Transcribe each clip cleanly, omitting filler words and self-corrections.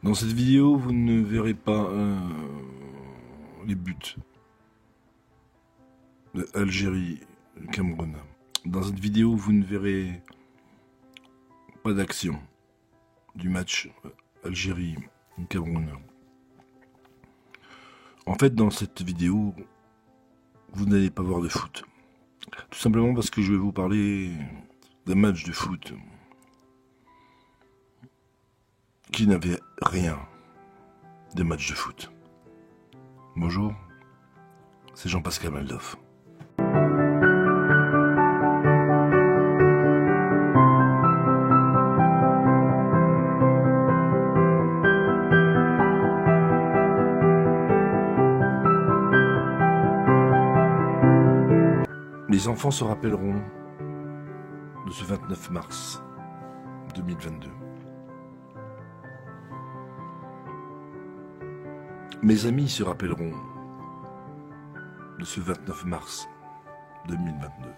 Dans cette vidéo, vous ne verrez pas les buts de Algérie et Cameroun. Dans cette vidéo, vous ne verrez pas d'action du match Algérie-Cameroun. En fait, dans cette vidéo, vous n'allez pas voir de foot. Tout simplement parce que je vais vous parler d'un match de foot qui n'avait rien de match de foot. Bonjour, c'est Jean-Pascal Maldoff. Les enfants se rappelleront de ce 29 mars 2022. Mes amis se rappelleront de ce 29 mars 2022.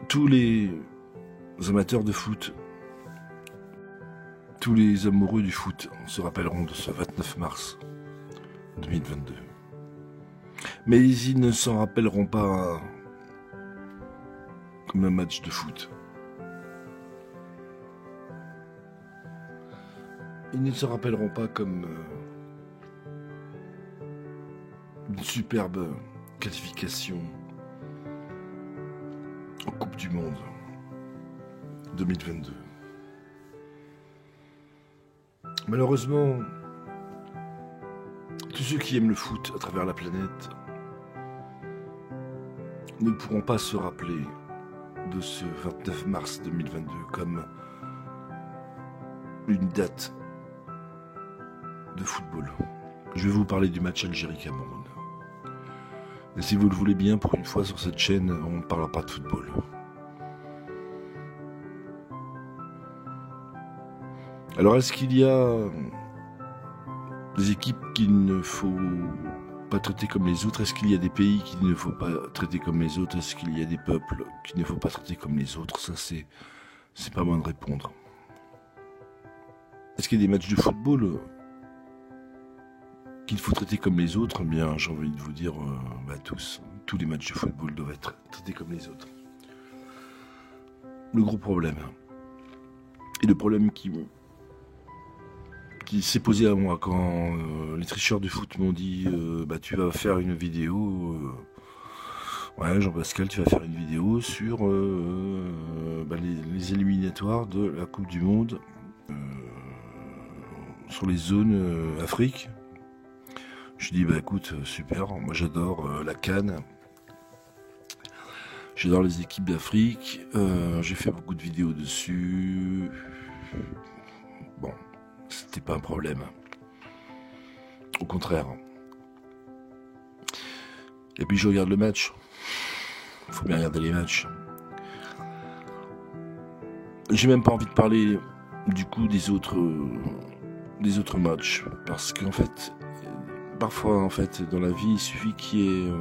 Tous les amateurs de foot, tous les amoureux du foot se rappelleront de ce 29 mars 2022. Mais ils ne s'en rappelleront pas comme un match de foot. Ils ne se rappelleront pas comme une superbe qualification en Coupe du Monde 2022. Malheureusement, tous ceux qui aiment le foot à travers la planète ne pourront pas se rappeler de ce 29 mars 2022 comme une date de football. Je vais vous parler du match Algérie-Cameroun. Et si vous le voulez bien, pour une fois sur cette chaîne, on ne parlera pas de football. Alors, est-ce qu'il y a des équipes qu'il ne faut pas traiter comme les autres? Est-ce qu'il y a des pays qu'il ne faut pas traiter comme les autres? Est-ce qu'il y a des peuples qu'il ne faut pas traiter comme les autres? Ça, c'est pas moi de répondre. Est-ce qu'il y a des matchs de football qu'il faut traiter comme les autres? Eh bien, j'ai envie de vous dire, tous les matchs de football doivent être traités comme les autres. Le gros problème, et le problème qui s'est posé à moi quand les tricheurs du foot m'ont dit tu vas faire une vidéo, ouais Jean-Pascal, tu vas faire une vidéo sur les éliminatoires de la Coupe du Monde sur les zones Afrique. Je dis écoute, super, moi j'adore la CAN, j'adore les équipes d'Afrique, j'ai fait beaucoup de vidéos dessus. Bon, c'était pas un problème. Au contraire. Et puis je regarde le match. Il faut bien regarder les matchs. J'ai même pas envie de parler du coup des autres matchs. Parce qu'en fait, parfois en fait, dans la vie, il suffit qu'il y ait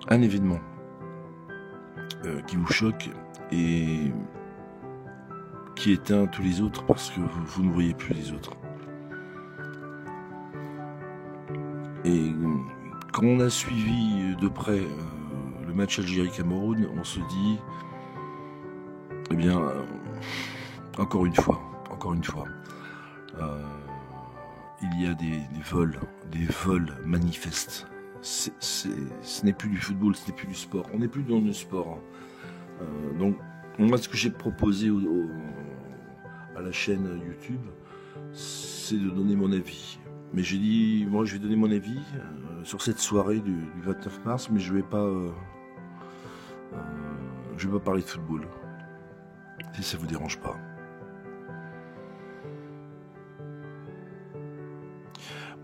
un événement qui vous choque et qui éteint tous les autres parce que vous ne voyez plus les autres. Et quand on a suivi de près le match Algérie-Cameroun, on se dit, encore une fois, il y a des vols manifestes. Ce n'est plus du football, ce n'est plus du sport. On n'est plus dans le sport. Donc, moi, ce que j'ai proposé à la chaîne YouTube, c'est de donner mon avis. Mais j'ai dit, moi, je vais donner mon avis sur cette soirée du 29 mars, mais je vais pas parler de football, si ça vous dérange pas.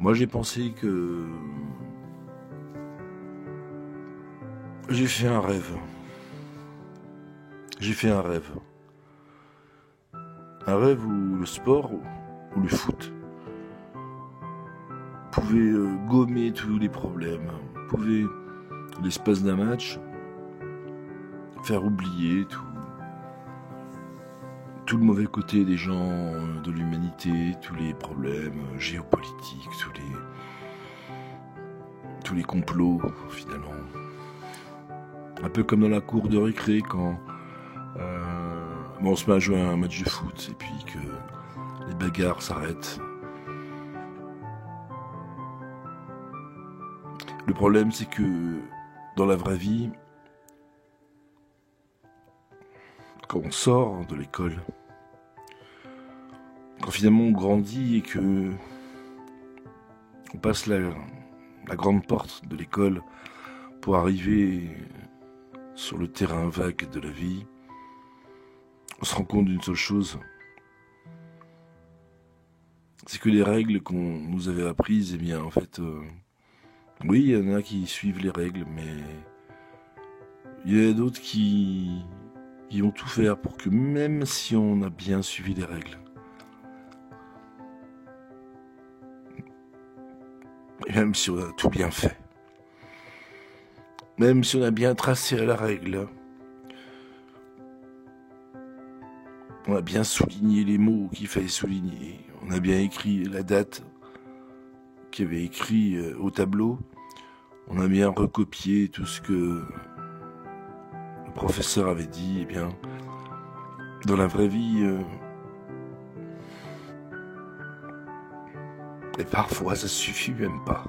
Moi, j'ai pensé que j'ai fait un rêve. Un rêve où le sport, où le foot pouvait gommer tous les problèmes, pouvait, l'espace d'un match, faire oublier tout le mauvais côté des gens, de l'humanité, tous les problèmes géopolitiques, tous les complots, finalement. Un peu comme dans la cour de récré quand on se met à jouer à un match de foot et puis que les bagarres s'arrêtent. Le problème, c'est que dans la vraie vie, quand on sort de l'école, quand finalement on grandit et que on passe la grande porte de l'école pour arriver sur le terrain vague de la vie, on se rend compte d'une seule chose, c'est que les règles qu'on nous avait apprises, eh bien en fait, oui, il y en a qui suivent les règles, mais il y en a d'autres qui vont tout faire pour que même si on a bien suivi les règles, et même si on a tout bien fait, même si on a bien tracé la règle, on a bien souligné les mots qu'il fallait souligner, on a bien écrit la date qu'il y avait écrit au tableau, on a bien recopié tout ce que le professeur avait dit, eh bien, dans la vraie vie, et parfois ça suffit même pas.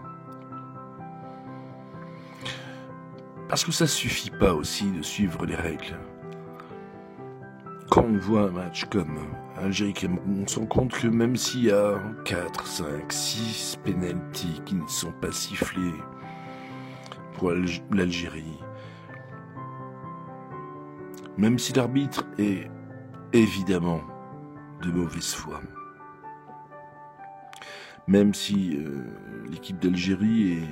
Parce que ça suffit pas aussi de suivre les règles. Quand on voit un match comme Algérie-Cameroun, on se rend compte que même s'il y a 4, 5, 6 pénaltys qui ne sont pas sifflés pour l'Algérie, même si l'arbitre est évidemment de mauvaise foi, même si l'équipe d'Algérie est,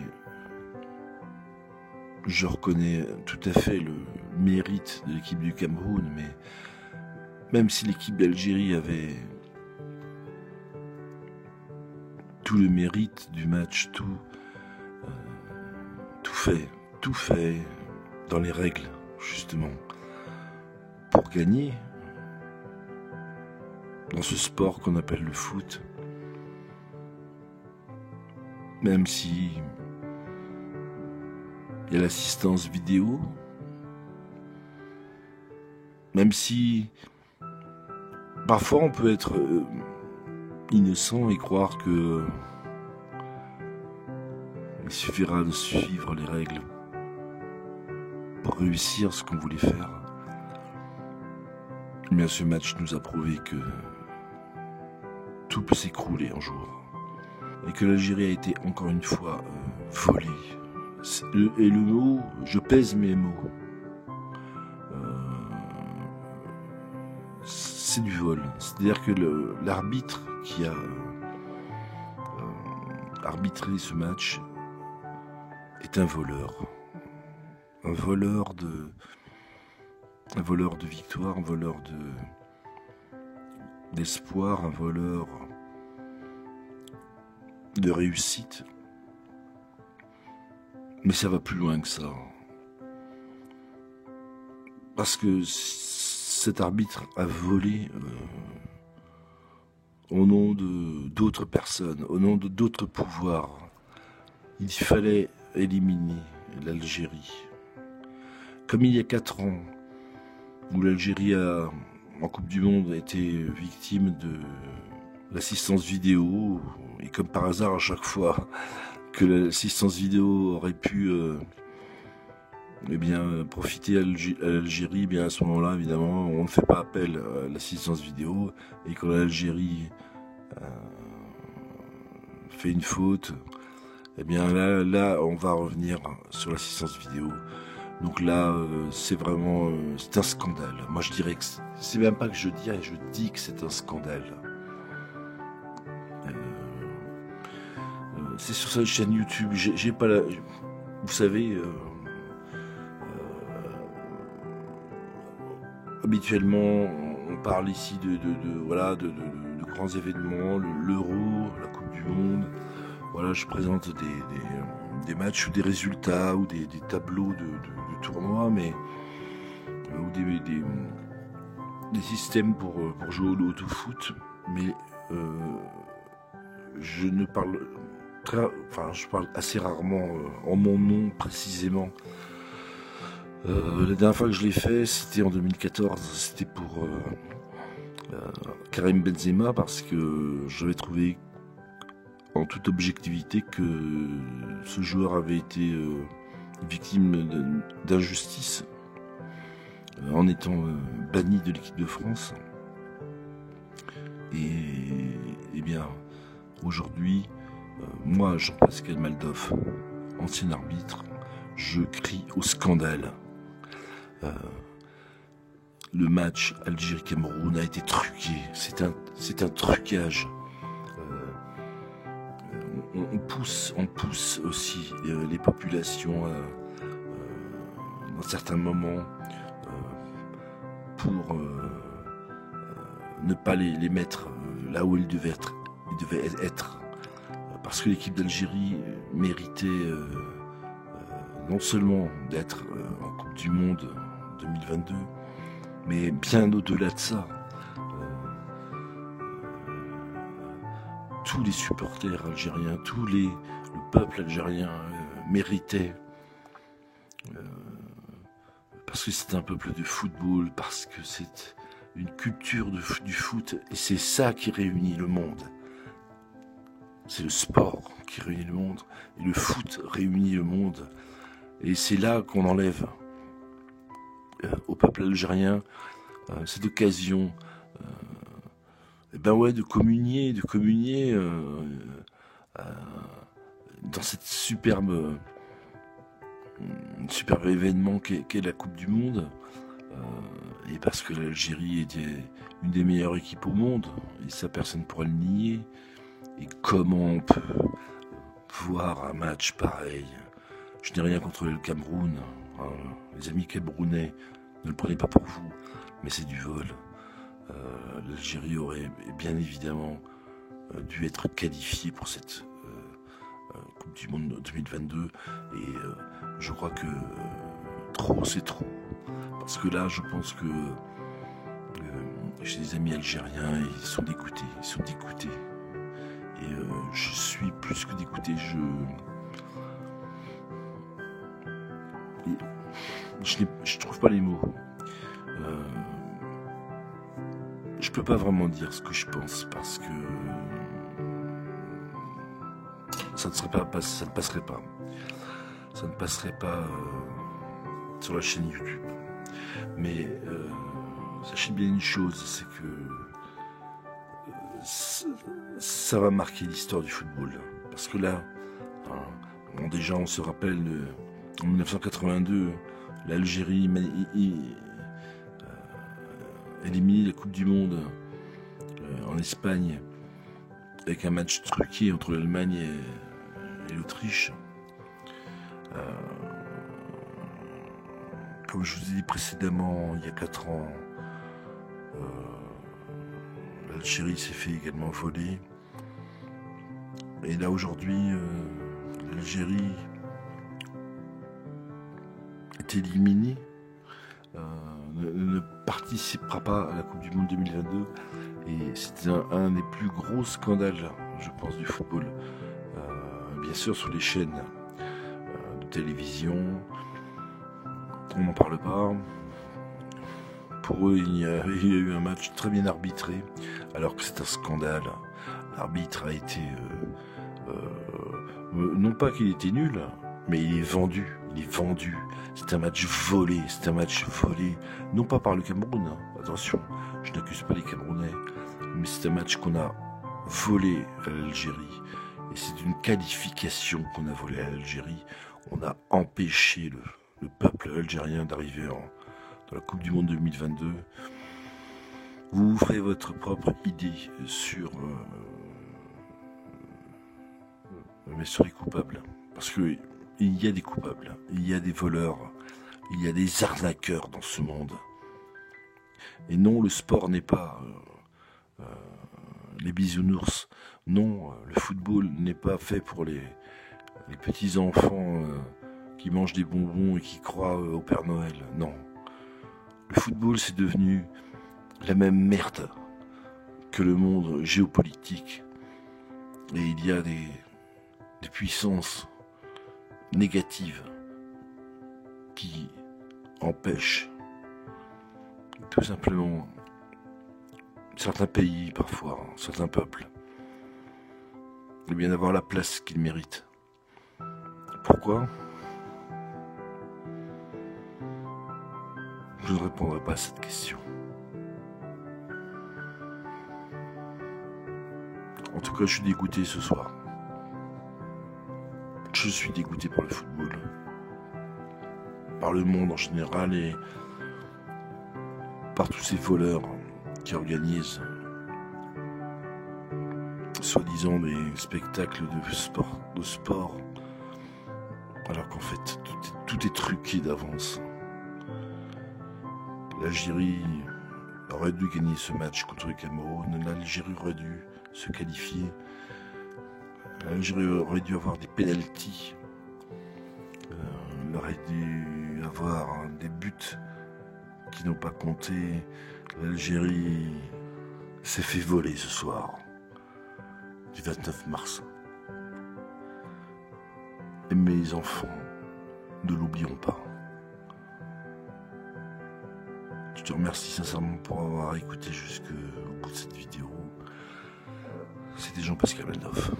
je reconnais tout à fait le mérite de l'équipe du Cameroun, mais même si l'équipe d'Algérie avait tout le mérite du match, tout fait dans les règles, justement, pour gagner dans ce sport qu'on appelle le foot, même si il y a l'assistance vidéo, même si parfois on peut être innocent et croire que il suffira de suivre les règles pour réussir ce qu'on voulait faire. Mais ce match nous a prouvé que tout peut s'écrouler un jour et que l'Algérie a été encore une fois volée. Et le mot, je pèse mes mots, c'est du vol. C'est-à-dire que l'arbitre qui a arbitré ce match est un voleur de victoire, un voleur d'espoir, un voleur de réussite. Mais ça va plus loin que ça. Parce que cet arbitre a volé au nom d'autres personnes, au nom de d'autres pouvoirs. Il fallait éliminer l'Algérie. Comme il y a 4 ans, où l'Algérie en Coupe du Monde, a été victime de l'assistance vidéo, et comme par hasard, à chaque fois que l'assistance vidéo aurait pu profiter à l'Algérie, bien à ce moment-là, évidemment, on ne fait pas appel à l'assistance vidéo, et quand l'Algérie fait une faute, eh bien là, on va revenir sur l'assistance vidéo. Donc là, c'est vraiment, c'est un scandale. Moi, je dirais que c'est même pas que je dirais, je dis que c'est un scandale. C'est sur cette chaîne YouTube. J'ai pas la, vous savez, habituellement, on parle ici de grands événements, l'Euro, la Coupe du Monde. Voilà, je présente des matchs ou des résultats ou des tableaux de tournois, mais ou des systèmes pour jouer au loto-foot, mais je ne parle je parle assez rarement en mon nom précisément. La dernière fois que je l'ai fait, c'était en 2014, c'était pour Karim Benzema, parce que j'avais trouvé en toute objectivité que ce joueur avait été victime d'injustice en étant banni de l'équipe de France. Et bien, aujourd'hui, moi, Jean-Pascal Maldoff, ancien arbitre, je crie au scandale. Le match Algérie-Cameroun a été truqué. C'est un trucage. On pousse aussi les populations dans certains moments pour ne pas les mettre là où ils devaient être. Parce que l'équipe d'Algérie méritait non seulement d'être en Coupe du Monde 2022, mais bien au-delà de ça. Tous les supporters algériens, le peuple algérien méritait, parce que c'est un peuple de football, parce que c'est une culture du foot, et c'est ça qui réunit le monde. C'est le sport qui réunit le monde, et le foot réunit le monde. Et c'est là qu'on enlève au peuple algérien cette occasion de communier dans cette superbe événement qu'est la Coupe du Monde, et parce que l'Algérie était une des meilleures équipes au monde, et ça personne ne pourra le nier. Et comment on peut voir un match pareil? Je n'ai rien contre le Cameroun, hein. Les amis camerounais, ne le prenez pas pour vous, mais c'est du vol. L'Algérie aurait bien évidemment dû être qualifiée pour cette Coupe du Monde 2022, et je crois que trop c'est trop, parce que là je pense que j'ai des amis algériens et ils sont dégoûtés, et je suis plus que dégoûté. Je trouve pas les mots. Je peux pas vraiment dire ce que je pense, parce que ça ne passerait pas sur la chaîne YouTube. Mais sachez bien une chose, c'est que ça va marquer l'histoire du football. Parce que là, déjà on se rappelle en 1982, l'Algérie éliminé la Coupe du Monde en Espagne avec un match truqué entre l'Allemagne et l'Autriche. Comme je vous ai dit précédemment, il y a 4 ans, l'Algérie s'est fait également voler. Et là aujourd'hui, l'Algérie est éliminée. Ne participera pas à la Coupe du Monde 2022, et c'est un des plus gros scandales, je pense, du football. Bien sûr, sur les chaînes de télévision, on n'en parle pas. Pour eux, il y a eu un match très bien arbitré, alors que c'est un scandale. L'arbitre a été non pas qu'il était nul, mais il est vendu. C'est un match volé, non pas par le Cameroun, hein. Attention, je n'accuse pas les Camerounais, mais c'est un match qu'on a volé à l'Algérie, et c'est une qualification qu'on a volée à l'Algérie. On a empêché le peuple algérien d'arriver dans la Coupe du Monde 2022. Vous ferez votre propre idée sur les coupables, parce que il y a des coupables, il y a des voleurs, il y a des arnaqueurs dans ce monde. Et non, le sport n'est pas les bisounours. Non, le football n'est pas fait pour les petits-enfants qui mangent des bonbons et qui croient au Père Noël. Non. Le football, c'est devenu la même merde que le monde géopolitique. Et il y a des puissances négatives qui empêchent tout simplement certains pays, parfois, certains peuples, de bien avoir la place qu'ils méritent. Pourquoi ? Je ne répondrai pas à cette question. En tout cas, je suis dégoûté ce soir. Je suis dégoûté par le football, par le monde en général et par tous ces voleurs qui organisent soi-disant des spectacles de sport, alors qu'en fait tout est truqué d'avance. L'Algérie aurait dû gagner ce match contre le Cameroun, l'Algérie aurait dû se qualifier, l'Algérie aurait dû avoir des pénaltys, elle aurait dû avoir des buts qui n'ont pas compté. L'Algérie s'est fait voler ce soir du 29 mars. Et mes enfants, ne l'oublions pas. Je te remercie sincèrement pour avoir écouté jusqu'au bout de cette vidéo. C'était Jean-Pascal Maldorf.